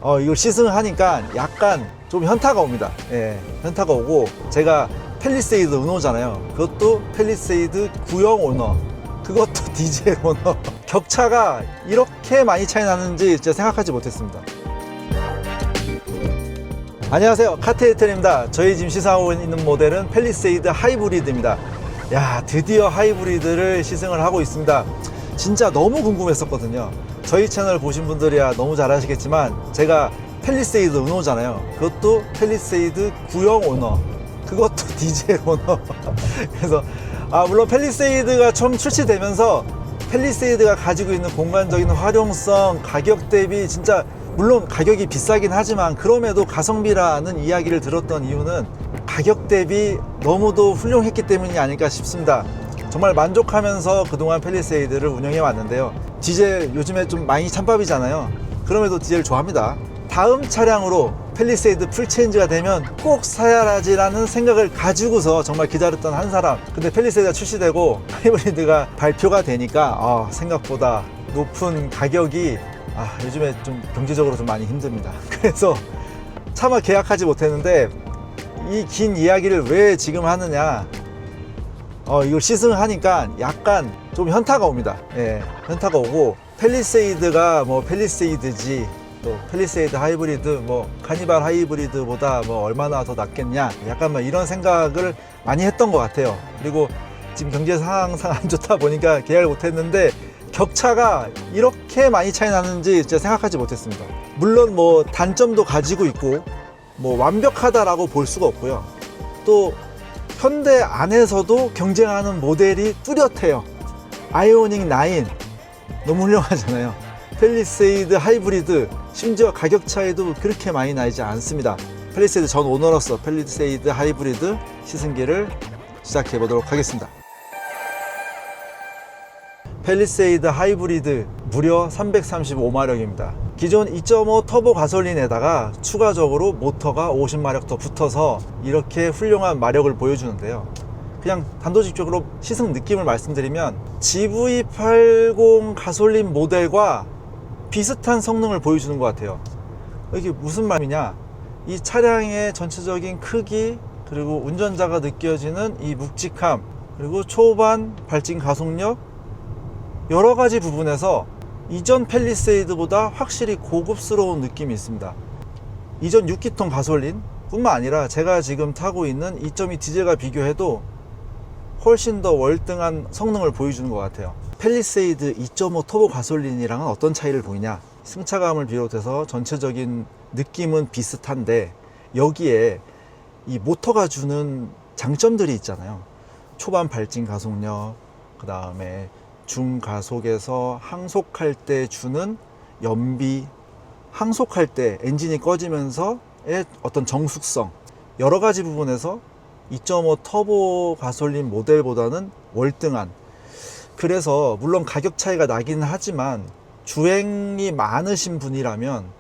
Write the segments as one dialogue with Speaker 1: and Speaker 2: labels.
Speaker 1: 이걸 시승을 하니까 약간 좀 현타가 옵니다. 예, 현타가 오고, 제가 팰리세이드 오너잖아요. 그것도 팰리세이드 구형 오너, 그것도 디젤 오너. 격차가 이렇게 많이 차이 나는지 진짜 생각하지 못했습니다. 안녕하세요, 카테이텔입니다. 저희 지금 시승하고 있는 모델은 팰리세이드 하이브리드입니다. 야, 드디어 하이브리드를 시승을 하고 있습니다. 진짜 너무 궁금했었거든요. 저희 채널 보신 분들이야 너무 잘 아시겠지만, 제가 팰리세이드 오너잖아요. 그것도 팰리세이드 구형 오너, 그것도 디젤 오너. 그래서 물론 팰리세이드가 처음 출시되면서 팰리세이드가 가지고 있는 공간적인 활용성, 가격 대비 진짜, 물론 가격이 비싸긴 하지만 그럼에도 가성비라는 이야기를 들었던 이유는 가격 대비 너무도 훌륭했기 때문이 아닐까 싶습니다. 정말 만족하면서 그동안 팰리세이드를 운영해 왔는데요. 디젤 요즘에 좀 많이 찬밥이잖아요. 그럼에도 디젤 좋아합니다. 다음 차량으로 팰리세이드 풀체인지가 되면 꼭 사야라지라는 생각을 가지고서 정말 기다렸던 한 사람. 근데 팰리세이드가 출시되고 하이브리드가 발표가 되니까 생각보다 높은 가격이 요즘에 좀 경제적으로 좀 많이 힘듭니다. 그래서 차마 계약하지 못했는데, 이 긴 이야기를 왜 지금 하느냐, 이걸 시승을 하니까 약간 좀 현타가 옵니다. 예, 현타가 오고, 팰리세이드가 뭐 팰리세이드지, 또 팰리세이드 하이브리드, 뭐 카니발 하이브리드보다 뭐 얼마나 더 낫겠냐, 약간 뭐 이런 생각을 많이 했던 것 같아요. 그리고 지금 경제 상황상 안 좋다 보니까 계약을 못했는데, 격차가 이렇게 많이 차이 나는지 진짜 생각하지 못했습니다. 물론 뭐 단점도 가지고 있고 뭐 완벽하다라고 볼 수가 없고요. 또 현대 안에서도 경쟁하는 모델이 뚜렷해요. 아이오닉 9 너무 훌륭하잖아요. 팰리세이드 하이브리드, 심지어 가격 차이도 그렇게 많이 나지 않습니다. 팰리세이드 전 오너로서 팰리세이드 하이브리드 시승기를 시작해 보도록 하겠습니다. 팰리세이드 하이브리드 무려 335마력입니다. 기존 2.5 터보 가솔린에다가 추가적으로 모터가 50마력 더 붙어서 이렇게 훌륭한 마력을 보여주는데요. 그냥 단도직입적으로 시승 느낌을 말씀드리면 GV80 가솔린 모델과 비슷한 성능을 보여주는 것 같아요. 이게 무슨 말이냐, 이 차량의 전체적인 크기, 그리고 운전자가 느껴지는 이 묵직함, 그리고 초반 발진 가속력, 여러 가지 부분에서 이전 팰리세이드보다 확실히 고급스러운 느낌이 있습니다. 이전 6기통 가솔린 뿐만 아니라 제가 지금 타고 있는 2.2 디젤과 비교해도 훨씬 더 월등한 성능을 보여주는 것 같아요. 팰리세이드 2.5 터보 가솔린이랑은 어떤 차이를 보이냐, 승차감을 비롯해서 전체적인 느낌은 비슷한데, 여기에 이 모터가 주는 장점들이 있잖아요. 초반 발진 가속력, 그 다음에 중가속에서 항속할 때 주는 연비, 항속할 때 엔진이 꺼지면서의 어떤 정숙성, 여러 가지 부분에서 2.5 터보 가솔린 모델보다는 월등한, 그래서 물론 가격 차이가 나긴 하지만 주행이 많으신 분이라면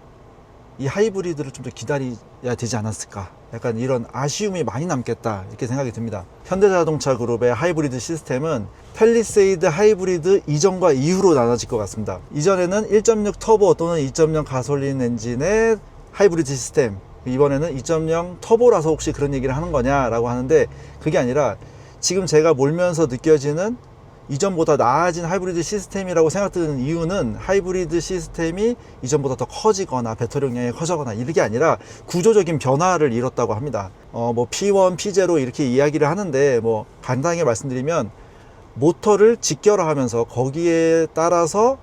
Speaker 1: 이 하이브리드를 좀 더 기다려야 되지 않았을까, 약간 이런 아쉬움이 많이 남겠다, 이렇게 생각이 듭니다. 현대자동차 그룹의 하이브리드 시스템은 팰리세이드 하이브리드 이전과 이후로 나눠질 것 같습니다. 이전에는 1.6 터보 또는 2.0 가솔린 엔진의 하이브리드 시스템, 이번에는 2.0 터보라서 혹시 그런 얘기를 하는 거냐 라고 하는데, 그게 아니라 지금 제가 몰면서 느껴지는 이전보다 나아진 하이브리드 시스템이라고 생각드는 이유는, 하이브리드 시스템이 이전보다 더 커지거나 배터리 용량이 커져거나 이게 아니라 구조적인 변화를 이뤘다고 합니다. 뭐 P1, P0 이렇게 이야기를 하는데, 뭐 간단하게 말씀드리면 모터를 직결하면서 거기에 따라서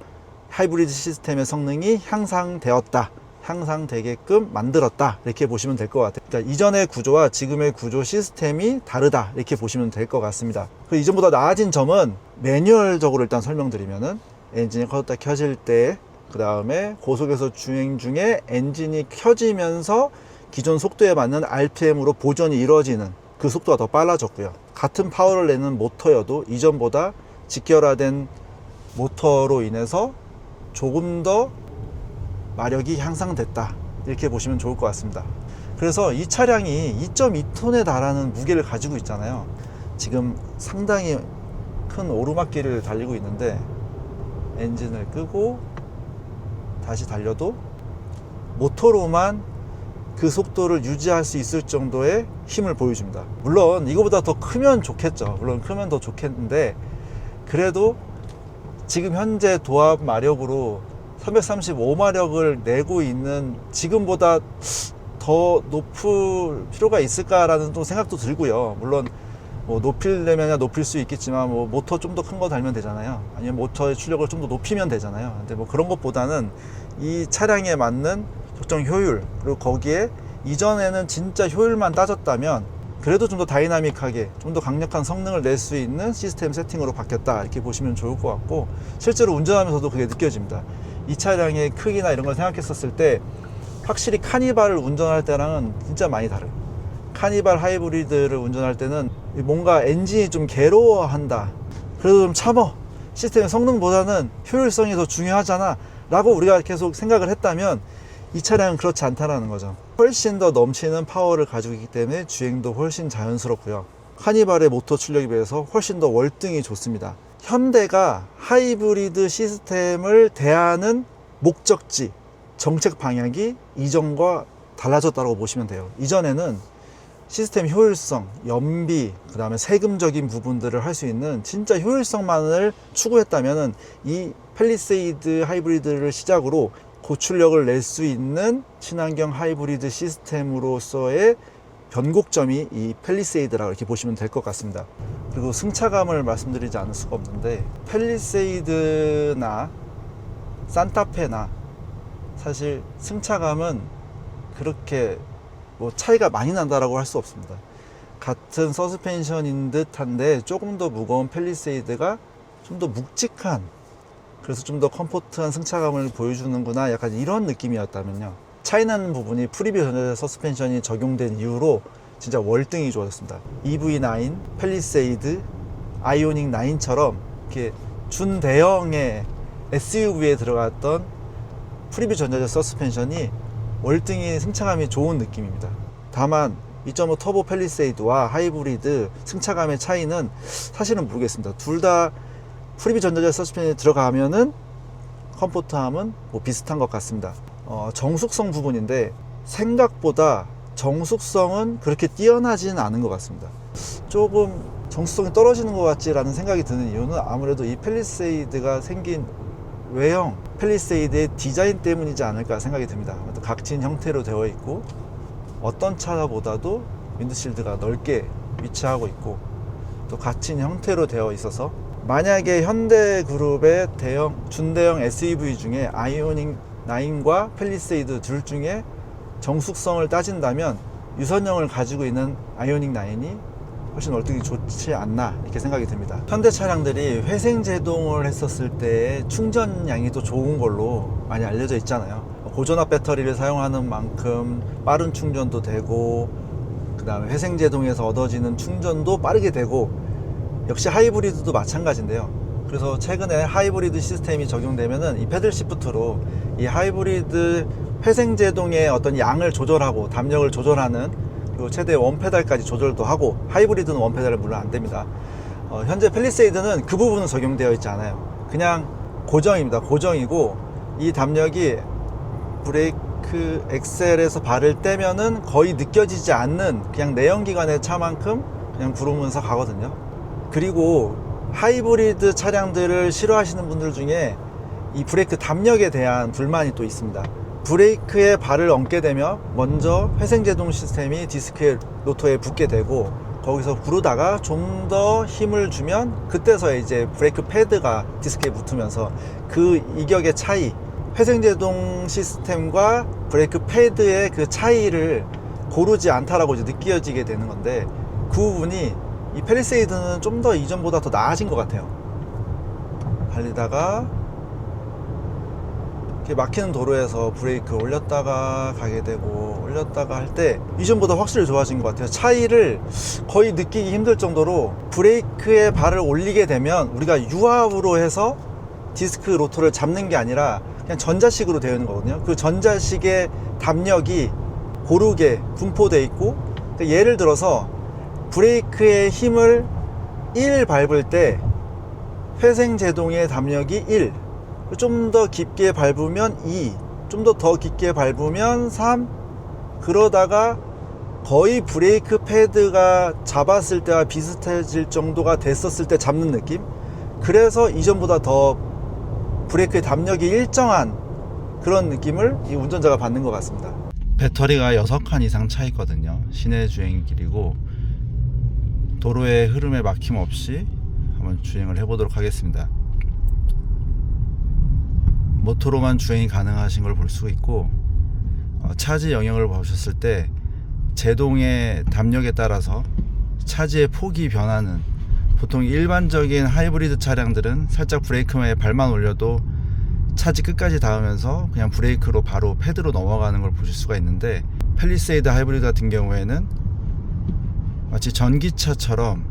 Speaker 1: 하이브리드 시스템의 성능이 향상되었다, 향상되게끔 만들었다, 이렇게 보시면 될 것 같아요. 그러니까 이전의 구조와 지금의 구조 시스템이 다르다, 이렇게 보시면 될 것 같습니다. 그 이전보다 나아진 점은, 매뉴얼적으로 일단 설명드리면은 엔진이 껐다 켜질 때, 그 다음에 고속에서 주행 중에 엔진이 켜지면서 기존 속도에 맞는 RPM으로 보전이 이루어지는 그 속도가 더 빨라졌고요. 같은 파워를 내는 모터여도 이전보다 직결화된 모터로 인해서 조금 더 마력이 향상됐다, 이렇게 보시면 좋을 것 같습니다. 그래서 이 차량이 2.2톤에 달하는 무게를 가지고 있잖아요. 지금 상당히 큰 오르막길을 달리고 있는데 엔진을 끄고 다시 달려도 모터로만 그 속도를 유지할 수 있을 정도의 힘을 보여줍니다. 물론 이거보다 더 크면 좋겠죠. 물론 크면 더 좋겠는데, 그래도 지금 현재 도합 마력으로 335마력을 내고 있는 지금보다 더 높을 필요가 있을까라는 또 생각도 들고요. 물론 뭐 높이려면 높일 수 있겠지만, 뭐 모터 좀 더 큰 거 달면 되잖아요. 아니면 모터의 출력을 좀 더 높이면 되잖아요. 근데 뭐 그런 것보다는 이 차량에 맞는 적정 효율, 그리고 거기에 이전에는 진짜 효율만 따졌다면 그래도 좀 더 다이나믹하게, 좀 더 강력한 성능을 낼 수 있는 시스템 세팅으로 바뀌었다, 이렇게 보시면 좋을 것 같고, 실제로 운전하면서도 그게 느껴집니다. 이 차량의 크기나 이런 걸 생각했었을 때 확실히 카니발을 운전할 때랑은 진짜 많이 다르요. 카니발 하이브리드를 운전할 때는 뭔가 엔진이 좀 괴로워한다, 그래도 좀 참어, 시스템의 성능보다는 효율성이 더 중요하잖아 라고 우리가 계속 생각을 했다면, 이 차량은 그렇지 않다는 거죠. 훨씬 더 넘치는 파워를 가지고 있기 때문에 주행도 훨씬 자연스럽고요. 카니발의 모터 출력에 비해서 훨씬 더 월등히 좋습니다. 현대가 하이브리드 시스템을 대하는 목적지, 정책 방향이 이전과 달라졌다고 보시면 돼요. 이전에는 시스템 효율성, 연비, 그 다음에 세금적인 부분들을 할 수 있는 진짜 효율성만을 추구했다면, 이 팰리세이드 하이브리드를 시작으로 고출력을 낼 수 있는 친환경 하이브리드 시스템으로서의 변곡점이 이 팰리세이드라고 이렇게 보시면 될 것 같습니다. 그리고 승차감을 말씀드리지 않을 수가 없는데, 팰리세이드나 산타페나 사실 승차감은 그렇게 뭐 차이가 많이 난다라고 할 수 없습니다. 같은 서스펜션인 듯한데 조금 더 무거운 팰리세이드가 좀 더 묵직한, 그래서 좀 더 컴포트한 승차감을 보여주는구나, 약간 이런 느낌이었다면요, 차이나는 부분이 프리뷰 전자재 서스펜션이 적용된 이후로 진짜 월등히 좋아졌습니다. EV9, 팰리세이드, 아이오닉 9처럼 이렇게 준대형의 SUV에 들어갔던 프리뷰 전자재 서스펜션이 월등히 승차감이 좋은 느낌입니다. 다만 2.5 터보 팰리세이드와 하이브리드 승차감의 차이는 사실은 모르겠습니다. 둘 다 프리뷰 전자재 서스펜션에 들어가면은 컴포트함은 뭐 비슷한 것 같습니다. 정숙성 부분인데 생각보다 정숙성은 그렇게 뛰어나지는 않은 것 같습니다. 조금 정숙성이 떨어지는 것 같지라는 생각이 드는 이유는 아무래도 이 팰리세이드가 생긴 외형, 팰리세이드의 디자인 때문이지 않을까 생각이 듭니다. 각진 형태로 되어 있고, 어떤 차보다도 윈드실드가 넓게 위치하고 있고, 또 각진 형태로 되어 있어서 만약에 현대그룹의 준대형 SUV 중에 아이오닉 9과 팰리세이드 둘 중에 정숙성을 따진다면 유선형을 가지고 있는 아이오닉 9이 훨씬 월등히 좋지 않나, 이렇게 생각이 듭니다. 현대 차량들이 회생 제동을 했었을 때 충전량이 또 좋은 걸로 많이 알려져 있잖아요. 고전압 배터리를 사용하는 만큼 빠른 충전도 되고, 그 다음에 회생 제동에서 얻어지는 충전도 빠르게 되고, 역시 하이브리드도 마찬가지인데요. 그래서 최근에 하이브리드 시스템이 적용되면은 이 패들 시프트로 이 하이브리드 회생 제동의 어떤 양을 조절하고 담력을 조절하는, 그리고 최대 원페달까지 조절도 하고, 하이브리드는 원페달은 물론 안 됩니다. 현재 팰리세이드는 그 부분은 적용되어 있지 않아요. 그냥 고정입니다. 고정이고, 이 담력이 브레이크 엑셀에서 발을 떼면은 거의 느껴지지 않는 그냥 내연기관의 차만큼 그냥 구르면서 가거든요. 그리고 하이브리드 차량들을 싫어하시는 분들 중에 이 브레이크 담력에 대한 불만이 또 있습니다. 브레이크에 발을 얹게 되면 먼저 회생제동 시스템이 디스크의 로터에 붙게 되고, 거기서 구르다가 좀 더 힘을 주면 그때서야 이제 브레이크 패드가 디스크에 붙으면서 그 이격의 차이, 회생제동 시스템과 브레이크 패드의 그 차이를 고르지 않다라고 이제 느껴지게 되는 건데, 그 부분이 이 팰리세이드는 좀 더 이전보다 더 나아진 것 같아요. 달리다가 이렇게 막히는 도로에서 브레이크 올렸다가 가게 되고, 올렸다가 할 때 이전보다 확실히 좋아진 것 같아요. 차이를 거의 느끼기 힘들 정도로, 브레이크에 발을 올리게 되면 우리가 유압으로 해서 디스크 로터를 잡는 게 아니라 그냥 전자식으로 되어 있는 거거든요. 그 전자식의 담력이 고르게 분포되어 있고, 그러니까 예를 들어서 브레이크의 힘을 1 밟을 때 회생 제동의 담력이 1, 좀 더 깊게 밟으면 2, 좀 더 깊게 밟으면 3, 그러다가 거의 브레이크 패드가 잡았을 때와 비슷해질 정도가 됐었을 때 잡는 느낌. 그래서 이전보다 더 브레이크의 담력이 일정한 그런 느낌을 이 운전자가 받는 것 같습니다. 배터리가 6칸 이상 차 있거든요. 시내 주행길이고 도로의 흐름에 막힘없이 한번 주행을 해보도록 하겠습니다. 모터로만 주행이 가능하신 걸 볼 수 있고, 차지 영역을 보셨을 때 제동의 담력에 따라서 차지의 폭이 변하는, 보통 일반적인 하이브리드 차량들은 살짝 브레이크에 발만 올려도 차지 끝까지 닿으면서 그냥 브레이크로 바로 패드로 넘어가는 걸 보실 수가 있는데, 팰리세이드 하이브리드 같은 경우에는 마치 전기차처럼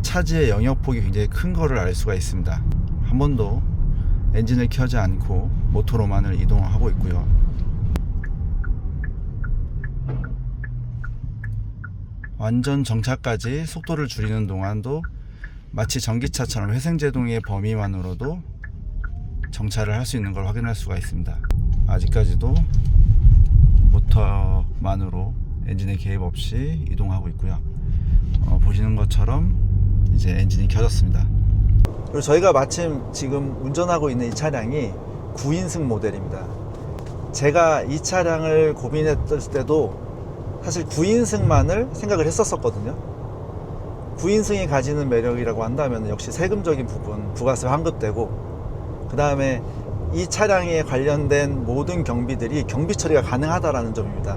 Speaker 1: 차지의 영역폭이 굉장히 큰 거를 알 수가 있습니다. 한 번도 엔진을 켜지 않고 모터로만을 이동하고 있고요. 완전 정차까지 속도를 줄이는 동안도 마치 전기차처럼 회생제동의 범위만으로도 정차를 할 수 있는 걸 확인할 수가 있습니다. 아직까지도 모터만으로 엔진의 개입 없이 이동하고 있고요. 보시는 것처럼 이제 엔진이 켜졌습니다. 그리고 저희가 마침 지금 운전하고 있는 이 차량이 9인승 모델입니다. 제가 이 차량을 고민했을 때도 사실 9인승만을 생각을 했었거든요. 9인승이 가지는 매력이라고 한다면 역시 세금적인 부분, 부가세 환급되고, 그 다음에 이 차량에 관련된 모든 경비들이 경비 처리가 가능하다라는 점입니다.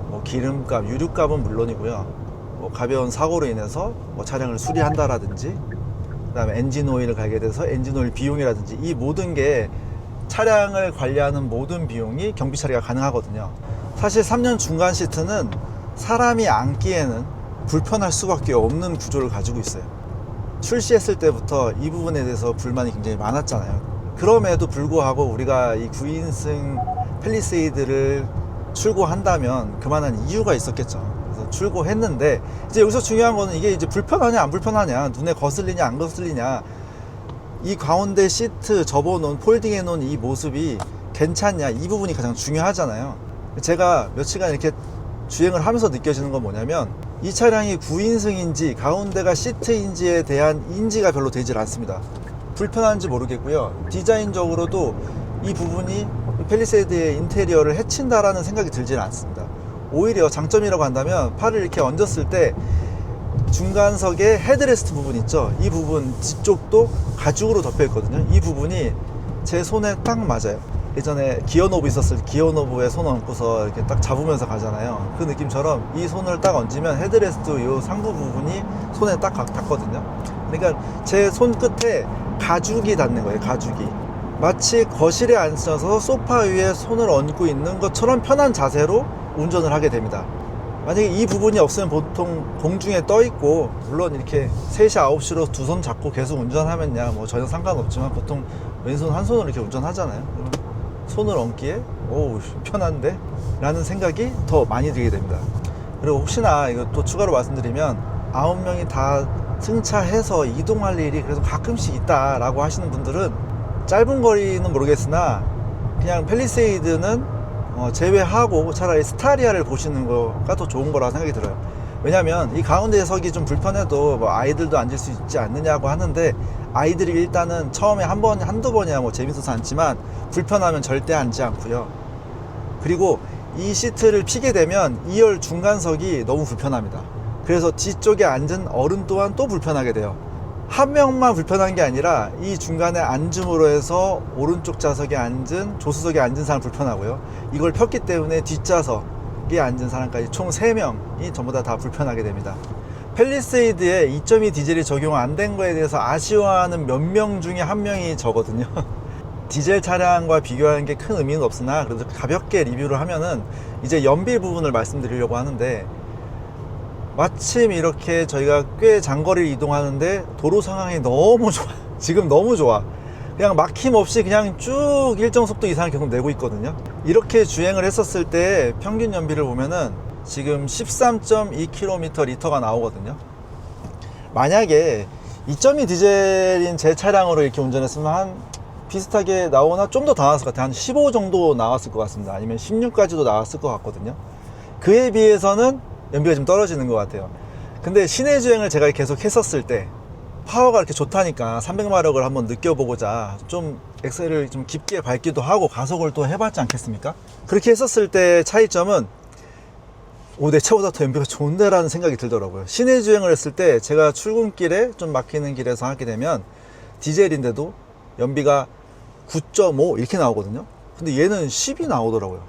Speaker 1: 뭐 기름값, 유류값은 물론이고요. 뭐 가벼운 사고로 인해서 뭐 차량을 수리한다라든지, 그 다음에 엔진 오일을 가게 돼서 엔진 오일 비용이라든지, 이 모든 게 차량을 관리하는 모든 비용이 경비 처리가 가능하거든요. 사실 3년 중간 시트는 사람이 앉기에는 불편할 수밖에 없는 구조를 가지고 있어요. 출시했을 때부터 이 부분에 대해서 불만이 굉장히 많았잖아요. 그럼에도 불구하고 우리가 이 9인승 팰리세이드를 출고한다면 그만한 이유가 있었겠죠. 그래서 출고했는데, 이제 여기서 중요한 거는 이게 이제 불편하냐 안 불편하냐, 눈에 거슬리냐 안 거슬리냐, 이 가운데 시트 접어놓은, 폴딩해 놓은 이 모습이 괜찮냐, 이 부분이 가장 중요하잖아요. 제가 며칠간 이렇게 주행을 하면서 느껴지는 건 뭐냐면, 이 차량이 9인승인지 가운데가 시트인지에 대한 인지가 별로 되질 않습니다. 불편한지 모르겠고요. 디자인적으로도 이 부분이 팰리세이드의 인테리어를 해친다라는 생각이 들질 않습니다. 오히려 장점이라고 한다면, 팔을 이렇게 얹었을 때 중간석의 헤드레스트 부분 있죠, 이 부분 뒤쪽도 가죽으로 덮여 있거든요. 이 부분이 제 손에 딱 맞아요. 예전에 기어노브 있었을 때 기어노브에 손 얹고서 이렇게 딱 잡으면서 가잖아요. 그 느낌처럼 이 손을 딱 얹으면 헤드레스트 이 상부 부분이 손에 딱 닿거든요. 그러니까 제 손 끝에 가죽이 닿는 거예요. 가죽이 마치 거실에 앉아서 소파 위에 손을 얹고 있는 것처럼 편한 자세로 운전을 하게 됩니다. 만약에 이 부분이 없으면 보통 공중에 떠 있고, 물론 이렇게 3시 9시로 두 손 잡고 계속 운전하면야 뭐 전혀 상관없지만, 보통 왼손 한 손으로 이렇게 운전하잖아요. 그러면 손을 얹기에 오 편한데? 라는 생각이 더 많이 들게 됩니다. 그리고 혹시나 이거 또 추가로 말씀드리면, 9명이 다 승차해서 이동할 일이 그래도 가끔씩 있다 라고 하시는 분들은, 짧은 거리는 모르겠으나 그냥 팰리세이드는 제외하고 차라리 스타리아를 보시는 거가 더 좋은 거라 생각이 들어요. 왜냐면 이 가운데 석이 좀 불편해도 뭐 아이들도 앉을 수 있지 않느냐고 하는데, 아이들이 일단은 처음에 한두 번이야 뭐 재밌어서 앉지만 불편하면 절대 앉지 않고요. 그리고 이 시트를 피게 되면 2열 중간석이 너무 불편합니다. 그래서 뒤쪽에 앉은 어른 또한 또 불편하게 돼요. 한 명만 불편한 게 아니라 이 중간에 앉음으로 해서 오른쪽 좌석에 앉은, 조수석에 앉은 사람 불편하고요. 이걸 폈기 때문에 뒷좌석에 앉은 사람까지 총 3명이 전부 다 불편하게 됩니다. 팰리세이드에 2.2 디젤이 적용 안 된 거에 대해서 아쉬워하는 몇 명 중에 한 명이 저거든요. 디젤 차량과 비교하는 게 큰 의미는 없으나 그래도 가볍게 리뷰를 하면은 이제 연비 부분을 말씀드리려고 하는데, 마침 이렇게 저희가 꽤 장거리를 이동하는데 도로 상황이 너무 좋아. 지금 너무 좋아. 그냥 막힘없이 그냥 쭉 일정 속도 이상을 계속 내고 있거든요. 이렇게 주행을 했었을 때 평균 연비를 보면은 지금 13.2km 리터가 나오거든요. 만약에 2.2 디젤인 제 차량으로 이렇게 운전했으면 한 비슷하게 나오나 좀 더 나왔을 것 같아요. 한 15 정도 나왔을 것 같습니다. 아니면 16까지도 나왔을 것 같거든요. 그에 비해서는 연비가 좀 떨어지는 것 같아요. 근데 시내 주행을 제가 계속 했었을 때 파워가 이렇게 좋다니까 300마력을 한번 느껴보고자 좀 엑셀을 좀 깊게 밟기도 하고 가속을 또 해봤지 않겠습니까? 그렇게 했었을 때 차이점은 내 차보다 더 연비가 좋은데 라는 생각이 들더라고요. 시내 주행을 했을 때 제가 출근길에 좀 막히는 길에서 하게 되면 디젤인데도 연비가 9.5 이렇게 나오거든요. 근데 얘는 10이 나오더라고요.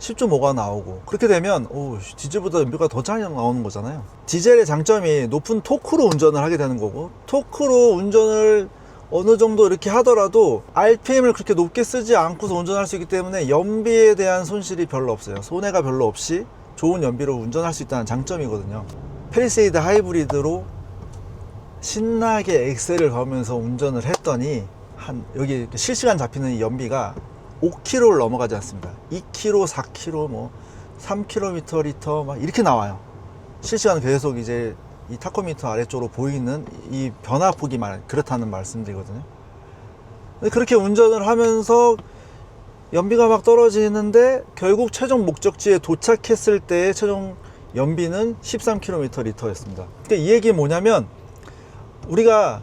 Speaker 1: 10.5가 나오고, 그렇게 되면 디젤보다 연비가 더 잘 나오는 거잖아요. 디젤의 장점이 높은 토크로 운전을 하게 되는 거고, 토크로 운전을 어느 정도 이렇게 하더라도 RPM을 그렇게 높게 쓰지 않고서 운전할 수 있기 때문에 연비에 대한 손실이 별로 없어요. 손해가 별로 없이 좋은 연비로 운전할 수 있다는 장점이거든요. 팰리세이드 하이브리드로 신나게 엑셀을 밟으면서 운전을 했더니 여기 실시간 잡히는 이 연비가 5km를 넘어가지 않습니다. 2km, 4km, 뭐 3km 리터 막 이렇게 나와요. 실시간 계속 이제 이 타코미터 아래쪽으로 보이는 이 변화폭이 그렇다는 말씀드리거든요. 그렇게 운전을 하면서 연비가 막 떨어지는데 결국 최종 목적지에 도착했을 때의 최종 연비는 13km 리터였습니다. 그러니까 이 얘기는 뭐냐면 우리가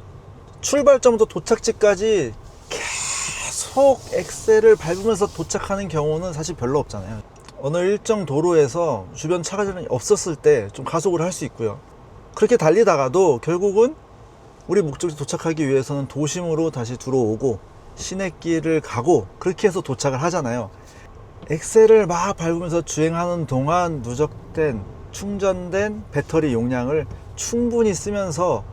Speaker 1: 출발점부터 도착지까지 계속 엑셀을 밟으면서 도착하는 경우는 사실 별로 없잖아요. 어느 일정 도로에서 주변 차가 없었을 때 좀 가속을 할 수 있고요. 그렇게 달리다가도 결국은 우리 목적지 도착하기 위해서는 도심으로 다시 들어오고 시내길을 가고 그렇게 해서 도착을 하잖아요. 엑셀을 막 밟으면서 주행하는 동안 누적된 충전된 배터리 용량을 충분히 쓰면서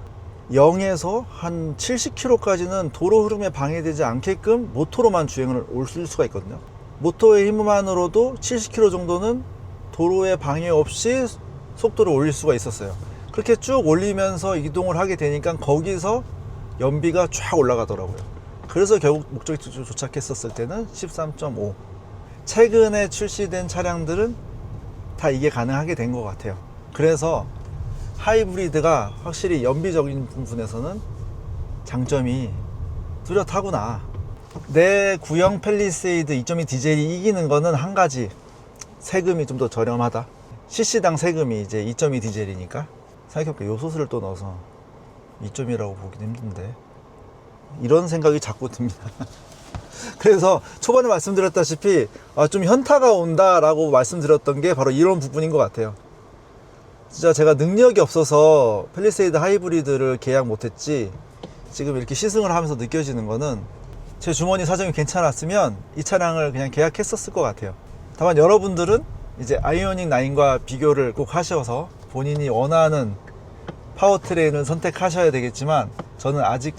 Speaker 1: 0에서 한 70km까지는 도로 흐름에 방해되지 않게끔 모터로만 주행을 올 수가 있거든요. 모터의 힘만으로도 70km 정도는 도로에 방해 없이 속도를 올릴 수가 있었어요. 그렇게 쭉 올리면서 이동을 하게 되니까 거기서 연비가 쫙 올라가더라고요. 그래서 결국 목적지 도착했었을 때는 13.5. 최근에 출시된 차량들은 다 이게 가능하게 된 것 같아요. 그래서 하이브리드가 확실히 연비적인 부분에서는 장점이 뚜렷하구나. 내 구형 팰리세이드 2.2 디젤이 이기는 거는 한 가지, 세금이 좀 더 저렴하다. cc당 세금이 이제 2.2 디젤이니까 생각해볼게요. 요소수를 또 넣어서 2.2라고 보기는 힘든데 이런 생각이 자꾸 듭니다. 그래서 초반에 말씀드렸다시피 좀 현타가 온다라고 말씀드렸던 게 바로 이런 부분인 것 같아요. 진짜 제가 능력이 없어서 팰리세이드 하이브리드를 계약 못했지, 지금 이렇게 시승을 하면서 느껴지는 거는 제 주머니 사정이 괜찮았으면 이 차량을 그냥 계약했었을 것 같아요. 다만 여러분들은 이제 아이오닉 9과 비교를 꼭 하셔서 본인이 원하는 파워트레인을 선택하셔야 되겠지만, 저는 아직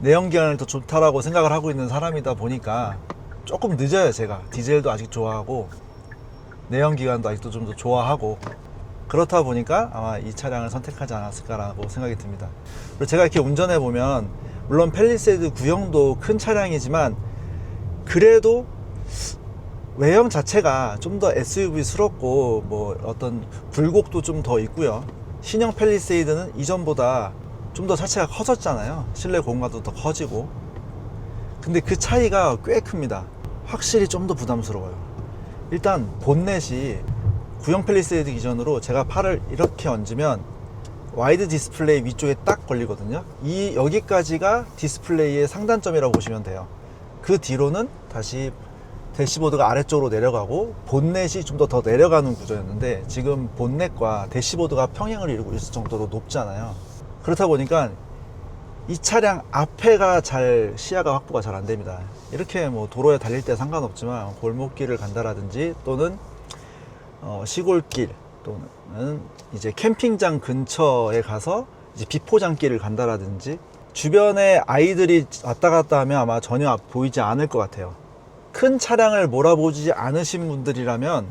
Speaker 1: 내연기관이 더 좋다라고 생각을 하고 있는 사람이다 보니까 조금 늦어요. 제가 디젤도 아직 좋아하고 내연기관도 아직도 좀 더 좋아하고, 그렇다 보니까 아마 이 차량을 선택하지 않았을까라고 생각이 듭니다. 그리고 제가 이렇게 운전해 보면 물론 팰리세이드 구형도 큰 차량이지만 그래도 외형 자체가 좀 더 SUV스럽고 뭐 어떤 굴곡도 좀 더 있고요. 신형 팰리세이드는 이전보다 좀 더 자체가 커졌잖아요. 실내 공간도 더 커지고. 근데 그 차이가 꽤 큽니다. 확실히 좀 더 부담스러워요. 일단 본넷이 구형 팰리세이드 기준으로 제가 팔을 이렇게 얹으면 와이드 디스플레이 위쪽에 딱 걸리거든요. 여기까지가 디스플레이의 상단점이라고 보시면 돼요. 그 뒤로는 다시 대시보드가 아래쪽으로 내려가고 본넷이 좀 더 내려가는 구조였는데, 지금 본넷과 대시보드가 평행을 이루고 있을 정도로 높잖아요. 그렇다 보니까 이 차량 앞에가 시야가 확보가 잘 안 됩니다. 이렇게 뭐 도로에 달릴 때 상관없지만 골목길을 간다라든지 또는 시골길 또는 이제 캠핑장 근처에 가서 이제 비포장길을 간다라든지 주변에 아이들이 왔다 갔다 하면 아마 전혀 보이지 않을 것 같아요. 큰 차량을 몰아보지 않으신 분들이라면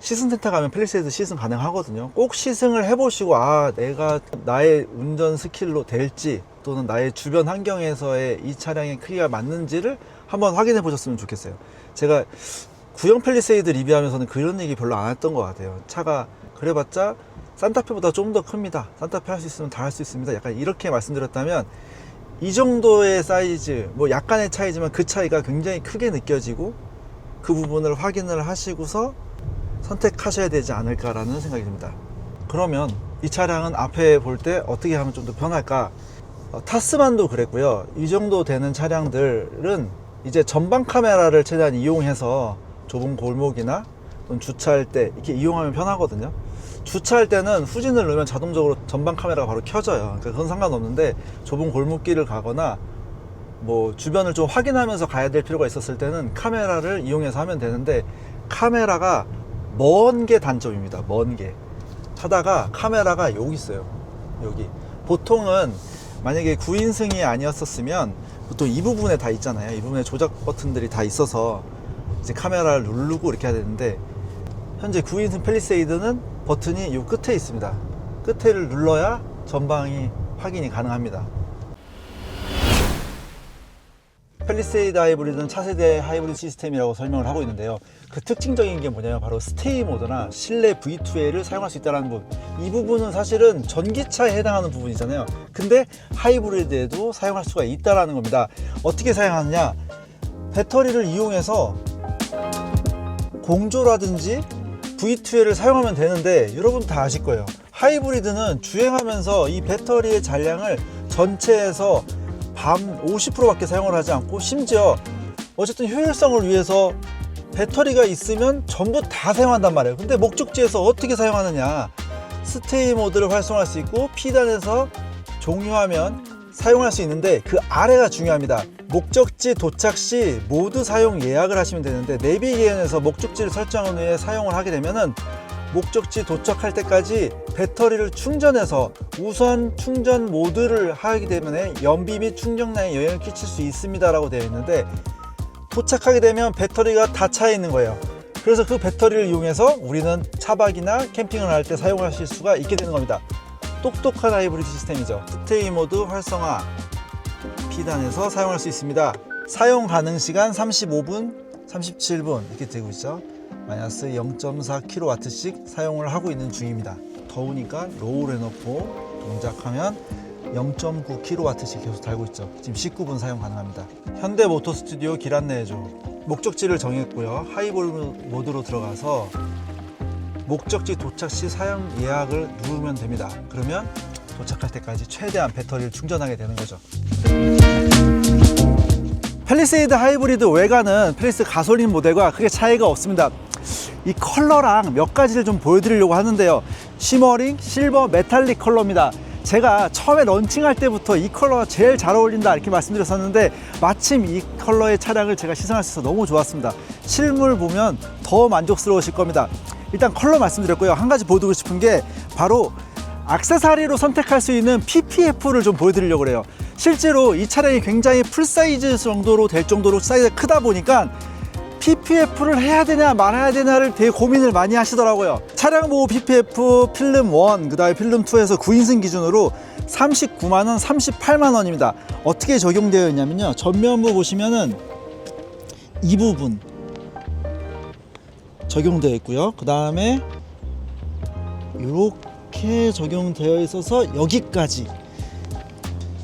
Speaker 1: 시승센터 가면 팰리세이드 시승 가능하거든요. 꼭 시승을 해보시고 내가 나의 운전 스킬로 될지 또는 나의 주변 환경에서의 이 차량의 크기가 맞는지를 한번 확인해 보셨으면 좋겠어요. 제가 구형 팰리세이드 리뷰하면서는 그런 얘기 별로 안 했던 것 같아요. 차가 그래봤자 산타페보다 좀 더 큽니다. 산타페 할 수 있으면 다 할 수 있습니다. 약간 이렇게 말씀드렸다면 이 정도의 사이즈, 뭐 약간의 차이지만 그 차이가 굉장히 크게 느껴지고 그 부분을 확인을 하시고서 선택하셔야 되지 않을까라는 생각이 듭니다. 그러면 이 차량은 앞에 볼 때 어떻게 하면 좀 더 편할까? 타스만도 그랬고요. 이 정도 되는 차량들은 이제 전방 카메라를 최대한 이용해서 좁은 골목이나 또는 주차할 때 이렇게 이용하면 편하거든요. 주차할 때는 후진을 누르면 자동적으로 전방 카메라가 바로 켜져요. 그러니까 그건 상관없는데 좁은 골목길을 가거나 뭐 주변을 좀 확인하면서 가야 될 필요가 있었을 때는 카메라를 이용해서 하면 되는데, 카메라가 먼 게 단점입니다. 먼 게. 하다가 카메라가 여기 있어요. 여기. 보통은 만약에 9인승이 아니었었으면 보통 이 부분에 다 있잖아요. 이 부분에 조작 버튼들이 다 있어서 이제 카메라를 누르고 이렇게 해야 되는데, 현재 9인승 팰리세이드는 버튼이 이 끝에 있습니다. 끝에를 눌러야 전방이 확인이 가능합니다. 팰리세이드 하이브리드는 차세대 하이브리드 시스템이라고 설명을 하고 있는데요. 그 특징적인 게 뭐냐면 바로 스테이 모드나 실내 V2A를 사용할 수 있다는 부분. 이 부분은 사실은 전기차에 해당하는 부분이잖아요. 근데 하이브리드에도 사용할 수가 있다는 겁니다. 어떻게 사용하느냐? 배터리를 이용해서 공조라든지 V2A를 사용하면 되는데, 여러분 다 아실 거예요. 하이브리드는 주행하면서 이 배터리의 잔량을 전체에서 반 50%밖에 사용을 하지 않고, 심지어 어쨌든 효율성을 위해서 배터리가 있으면 전부 다 사용한단 말이에요. 근데 목적지에서 어떻게 사용하느냐? 스테이 모드를 활성화할 수 있고 P단에서 종료하면 사용할 수 있는데, 그 아래가 중요합니다. 목적지 도착 시 모두 사용 예약을 하시면 되는데, 내비게이션에서 목적지를 설정한 후에 사용을 하게 되면은 목적지 도착할 때까지 배터리를 충전해서 우선 충전 모드를 하기 때문에 연비 및 충전량에 영향을 끼칠 수 있습니다 라고 되어 있는데, 도착하게 되면 배터리가 다 차 있는 거예요. 그래서 그 배터리를 이용해서 우리는 차박이나 캠핑을 할 때 사용하실 수가 있게 되는 겁니다. 똑똑한 하이브리드 시스템이죠. 스테이 모드 활성화, P단에서 사용할 수 있습니다. 사용 가능 시간 35분, 37분 이렇게 되고 있죠. 마이너스 0.4kW씩 사용을 하고 있는 중입니다. 더우니까 로우를 해놓고 동작하면 0.9kW씩 계속 달고 있죠. 지금 19분 사용 가능합니다. 현대모터 스튜디오 길 안내해줘. 목적지를 정했고요. 하이볼 모드로 들어가서 목적지 도착 시 사용 예약을 누르면 됩니다. 그러면 도착할 때까지 최대한 배터리를 충전하게 되는 거죠. 팰리세이드 하이브리드 외관은 팰리세이드 가솔린 모델과 크게 차이가 없습니다. 이 컬러랑 몇 가지를 좀 보여드리려고 하는데요. 시머링, 실버, 메탈릭 컬러입니다. 제가 처음에 런칭할 때부터 이 컬러가 제일 잘 어울린다 이렇게 말씀드렸었는데, 마침 이 컬러의 차량을 제가 시승할 수 있어서 너무 좋았습니다. 실물 보면 더 만족스러우실 겁니다. 일단 컬러 말씀드렸고요. 한 가지 보여드리고 싶은 게 바로 액세서리로 선택할 수 있는 PPF를 좀 보여드리려고 그래요. 실제로 이 차량이 굉장히 풀사이즈 정도로 될 정도로 사이즈가 크다 보니까 PPF를 해야 되냐 말아야 되냐를 되게 고민을 많이 하시더라고요. 차량 보호 PPF 필름 1, 그 다음에 필름 2에서 9인승 기준으로 39만원, 38만원입니다. 어떻게 적용되어 있냐면요. 전면부 보시면은 이 부분 적용되어 있고요. 그 다음에 이렇게 적용되어 있어서 여기까지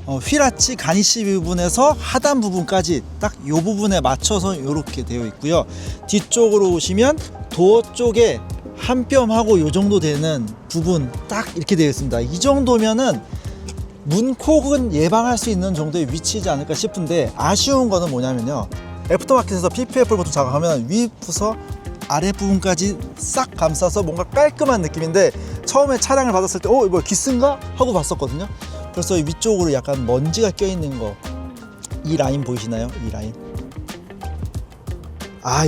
Speaker 1: 휠아치 가니쉬 부분에서 하단 부분까지 딱 이 부분에 맞춰서 이렇게 되어 있고요. 뒤쪽으로 오시면 도어 쪽에 한 뼘하고 이 정도 되는 부분 딱 이렇게 되어 있습니다. 이 정도면은 문콕은 예방할 수 있는 정도의 위치이지 않을까 싶은데, 아쉬운 거는 뭐냐면요. 애프터마켓에서 PPF를 보통 작업하면 윗부서 아랫부분까지 싹 감싸서 뭔가 깔끔한 느낌인데, 처음에 차량을 받았을 때 이거 기스인가? 하고 봤었거든요. 그래서 위쪽으로 약간 먼지가 껴있는 거, 이 라인 보이시나요? 이 라인.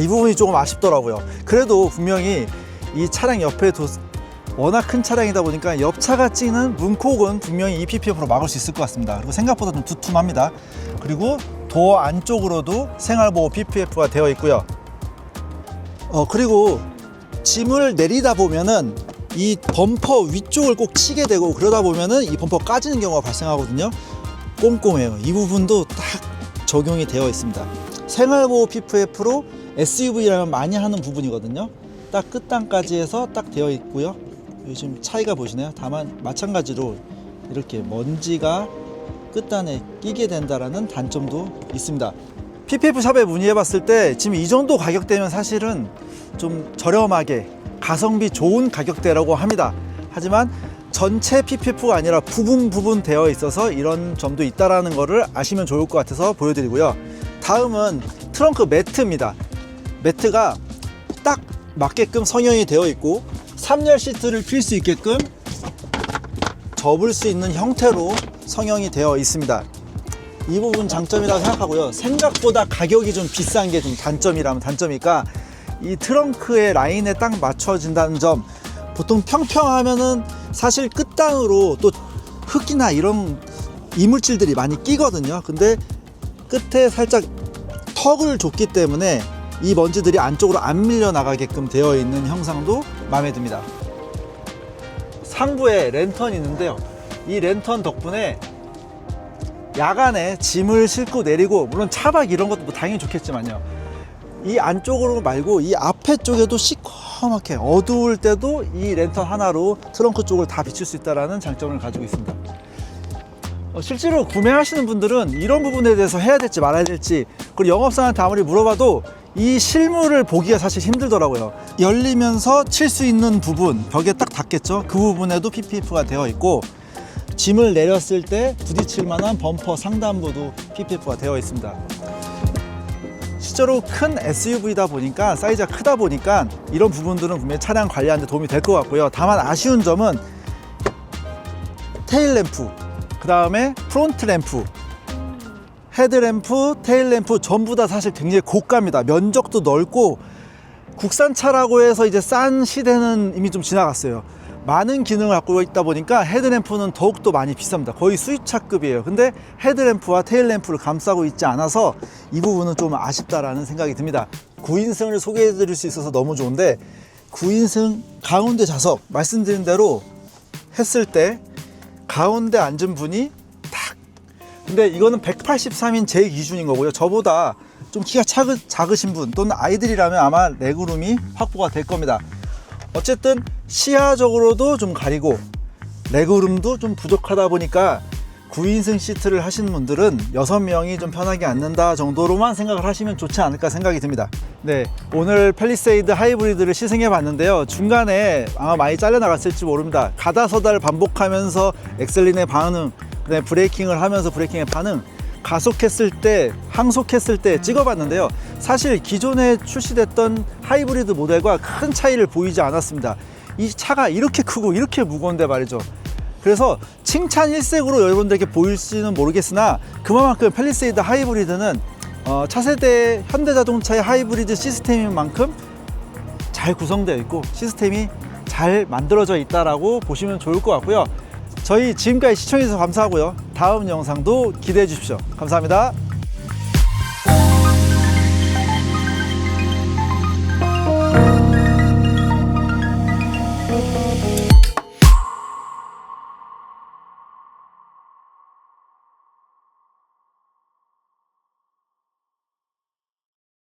Speaker 1: 이 부분이 조금 아쉽더라고요. 그래도 분명히 이 차량 옆에 워낙 큰 차량이다 보니까 옆차가 찌는 문콕은 분명히 이 PPF로 막을 수 있을 것 같습니다. 그리고 생각보다 좀 두툼합니다. 그리고 도어 안쪽으로도 생활보호 PPF가 되어 있고요. 그리고 짐을 내리다 보면은 이 범퍼 위쪽을 꼭 치게 되고, 그러다 보면은 이 범퍼 까지는 경우가 발생하거든요. 꼼꼼해요. 이 부분도 딱 적용이 되어 있습니다. 생활보호 PPF로 SUV라면 많이 하는 부분이거든요. 딱 끝단까지 해서 딱 되어 있고요. 요즘 차이가 보시나요? 다만 마찬가지로 이렇게 먼지가 끝단에 끼게 된다라는 단점도 있습니다. PPF 샵에 문의해 봤을 때 지금 이 정도 가격대면 사실은 좀 저렴하게 가성비 좋은 가격대라고 합니다. 하지만 전체 PPF가 아니라 부분 되어 있어서 이런 점도 있다라는 거를 아시면 좋을 것 같아서 보여드리고요. 다음은 트렁크 매트입니다. 매트가 딱 맞게끔 성형이 되어 있고 3열 시트를 필 수 있게끔 접을 수 있는 형태로 성형이 되어 있습니다. 이 부분 장점이라고 생각하고요. 생각보다 가격이 좀 비싼 게 좀 단점이라면 단점이니까 이 트렁크의 라인에 딱 맞춰진다는 점. 보통 평평하면은 사실 끝단으로 또 흙이나 이런 이물질들이 많이 끼거든요. 근데 끝에 살짝 턱을 줬기 때문에 이 먼지들이 안쪽으로 안 밀려 나가게끔 되어 있는 형상도 마음에 듭니다. 상부에 랜턴이 있는데요. 이 랜턴 덕분에 야간에 짐을 싣고 내리고, 물론 차박 이런 것도 뭐 당연히 좋겠지만요, 이 안쪽으로 말고 이 앞에 쪽에도 시커멓게 어두울 때도 이 랜턴 하나로 트렁크 쪽을 다 비출 수 있다는 장점을 가지고 있습니다. 실제로 구매하시는 분들은 이런 부분에 대해서 해야 될지 말아야 될지, 그리고 영업사한테 아무리 물어봐도 이 실물을 보기가 사실 힘들더라고요. 열리면서 칠 수 있는 부분, 벽에 딱 닿겠죠. 그 부분에도 PPF가 되어 있고, 짐을 내렸을 때 부딪힐 만한 범퍼 상단부도 PPF가 되어 있습니다. 실제로 큰 SUV다 보니까, 사이즈가 크다 보니까 이런 부분들은 분명히 차량 관리하는 데 도움이 될 것 같고요. 다만 아쉬운 점은 테일 램프, 그 다음에 프론트 램프, 헤드램프, 테일램프 전부 다 사실 굉장히 고가입니다. 면적도 넓고, 국산차라고 해서 이제 싼 시대는 이미 좀 지나갔어요. 많은 기능을 갖고 있다 보니까 헤드램프는 더욱더 많이 비쌉니다. 거의 수입차급이에요. 근데 헤드램프와 테일램프를 감싸고 있지 않아서 이 부분은 좀 아쉽다라는 생각이 듭니다. 9인승을 소개해 드릴 수 있어서 너무 좋은데, 9인승 가운데 좌석 말씀드린 대로 했을 때 가운데 앉은 분이 딱, 근데 이거는 183인 제 기준인 거고요. 저보다 좀 키가 작으신 분 또는 아이들이라면 아마 레그룸이 확보가 될 겁니다. 어쨌든 시야적으로도 좀 가리고 레그룸도 좀 부족하다 보니까 9인승 시트를 하시는 분들은 6명이 좀 편하게 앉는다 정도로만 생각을 하시면 좋지 않을까 생각이 듭니다. 네, 오늘 팰리세이드 하이브리드를 시승해 봤는데요. 중간에 아마 많이 잘려 나갔을지 모릅니다. 가다서다를 반복하면서 엑셀린의 반응, 네, 브레이킹을 하면서 브레이킹의 반응, 가속했을 때, 항속했을 때 찍어봤는데요. 사실 기존에 출시됐던 하이브리드 모델과 큰 차이를 보이지 않았습니다. 이 차가 이렇게 크고 이렇게 무거운데 말이죠. 그래서 칭찬 일색으로 여러분들에게 보일지는 모르겠으나, 그만큼 팰리세이드 하이브리드는 차세대 현대자동차의 하이브리드 시스템인 만큼 잘 구성되어 있고 시스템이 잘 만들어져 있다라고 보시면 좋을 것 같고요. 저희 지금까지 시청해주셔서 감사하고요. 다음 영상도 기대해 주십시오. 감사합니다.